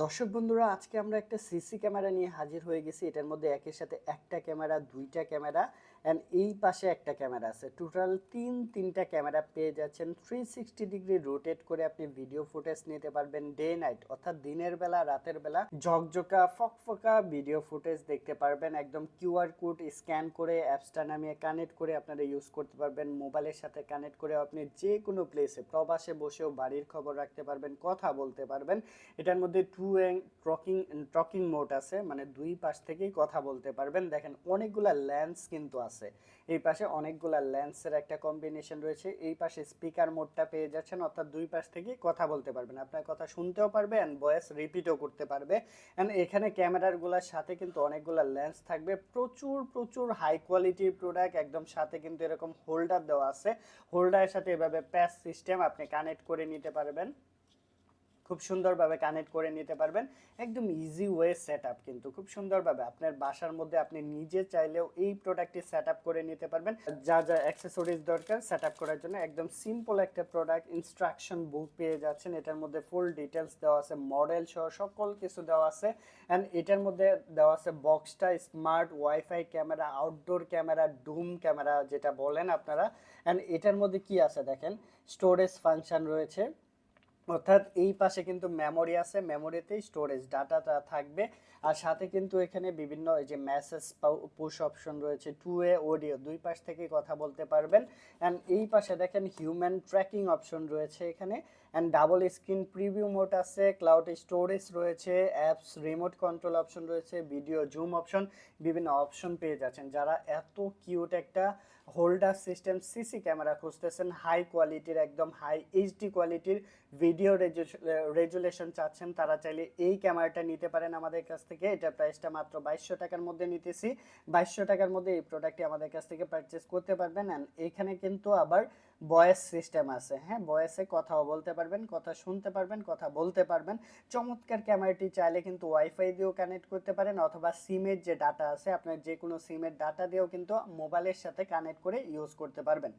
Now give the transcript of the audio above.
দর্শক বন্ধুরা, আজকে আমরা একটা সিসি ক্যামেরা নিয়ে হাজির হয়ে গেছি। এটার মধ্যে একের সাথে একটা ক্যামেরা, দুইটা ক্যামেরা অ্যান্ড এই পাশে একটা ক্যামেরা আছে। টোটাল তিনটা ক্যামেরা পেয়ে যাচ্ছেন। 360 ডিগ্রি রোটেট করে আপনি ভিডিও ফুটেজ নিতে পারবেন ডে নাইট, অর্থাৎ দিনের বেলা রাতের বেলা ঝকঝকা ফকফকা ভিডিও ফুটেজ দেখতে পারবেন। একদম কিউআর কোড স্ক্যান করে অ্যাপসটা নামিয়ে কানেক্ট করে আপনারা ইউজ করতে পারবেন। মোবাইলের সাথে কানেক্ট করে আপনি যে কোনো প্লেসে প্রবাসে বসেও বাড়ির খবর রাখতে পারবেন, কথা বলতে পারবেন। এটার মধ্যে টকিং মোড আছে, মানে দুই পাশ থেকেই কথা বলতে পারবেন। দেখেন অনেকগুলা লেন্স কিন্তু আছে, এই পাশে অনেকগুলা লেন্সের একটা কম্বিনেশন রয়েছে। এই পাশে স্পিকার মোডটা পেয়ে যাচ্ছেন, অর্থাৎ দুই পাশ থেকেই কথা বলতে পারবেন, আপনার কথা শুনতেও পারবে অ্যান্ড ভয়েস রিপিটও করতে পারবে। অ্যান্ড এখানে ক্যামেরাগুলোর সাথে কিন্তু অনেকগুলা লেন্স থাকবে, প্রচুর প্রচুর হাই কোয়ালিটির প্রোডাক্ট। একদম সাথে কিন্তু এরকম হোল্ডার দেওয়া আছে, হোল্ডারের সাথে এভাবে প্যাচ সিস্টেম আপনি কানেক্ট করে নিতে পারবেন, খুব সুন্দরভাবে কানেক্ট করে নিতে পারবেন। একদম ইজি ওয়ে সেটআপ, কিন্তু খুব সুন্দরভাবে আপনার বাসার মধ্যে আপনি নিজে চাইলেও এই প্রোডাক্টটি সেটআপ করে নিতে পারবেন। যা যা অ্যাক্সেসরিজ দরকার সেটআপ করার জন্য একদম সিম্পল একটা প্রোডাক্ট। ইনস্ট্রাকশন বুক পেয়ে যাচ্ছেন, এটার মধ্যে ফুল ডিটেলস দেওয়া আছে, মডেল সহ সকল কিছু দেওয়া আছে। অ্যান্ড এটার মধ্যে দেওয়া আছে বক্সটা smart wifi camera, outdoor camera, dome camera যেটা বলেন আপনারা। অ্যান্ড এটার মধ্যে কি আছে দেখেন, স্টোরেজ ফাংশন রয়েছে, অর্থাৎ এই পাশে কিন্তু মেমোরি আছে, মেমোরিতেই স্টোরেজ ডাটাটা থাকবে। আর সাথে কিন্তু এখানে বিভিন্ন এই যে মেসেজ পুশ অপশন রয়েছে, টু ওয়ে অডিও, দুই পাশ থেকে কথা বলতে পারবেন। অ্যান্ড এই পাশে দেখেন হিউম্যান ট্র্যাকিং অপশন রয়েছে এখানে। And double screen preview mode আছে, ক্লাউড স্টোরেজ রয়েছে, অ্যাপস রিমোট কন্ট্রোল অপশন রয়েছে, ভিডিও জুম অপশন, বিভিন্ন অপশন পেয়ে যাচ্ছেন। যারা এত কিউট একটা হোল্ডার সিস্টেম সিসি ক্যামেরা খুঁজতেছেন, হাই কোয়ালিটির, একদম হাই এইচডি কোয়ালিটির ভিডিও রেজুলেশন চাচ্ছেন, তারা চাইলে এই ক্যামেরাটা নিতে পারেন আমাদের কাছ থেকে। এটা প্রাইসটা মাত্র 2200 টাকার মধ্যে নিতেছি। 2200 টাকার মধ্যে এই প্রোডাক্টটি আমাদের কাছ থেকে পারচেস করতে পারবেন। অ্যান্ড এখানে কিন্তু আবার ভয়েস সিস্টেম আছে, হ্যাঁ, ভয়েসে কথাও বলতে পারবেন, কথা শুনতে পারবেন, কথা বলতে পারবেন। চমৎকার ক্যামেরাটি। চাইলে কিন্তু ওয়াইফাই দিয়েও কানেক্ট করতে পারেন, অথবা সিমের যে ডাটা আছে আপনার যে কোনো সিমের ডাটা দিয়েও কিন্তু মোবাইলের সাথে কানেক্ট করে ইউজ করতে পারবেন।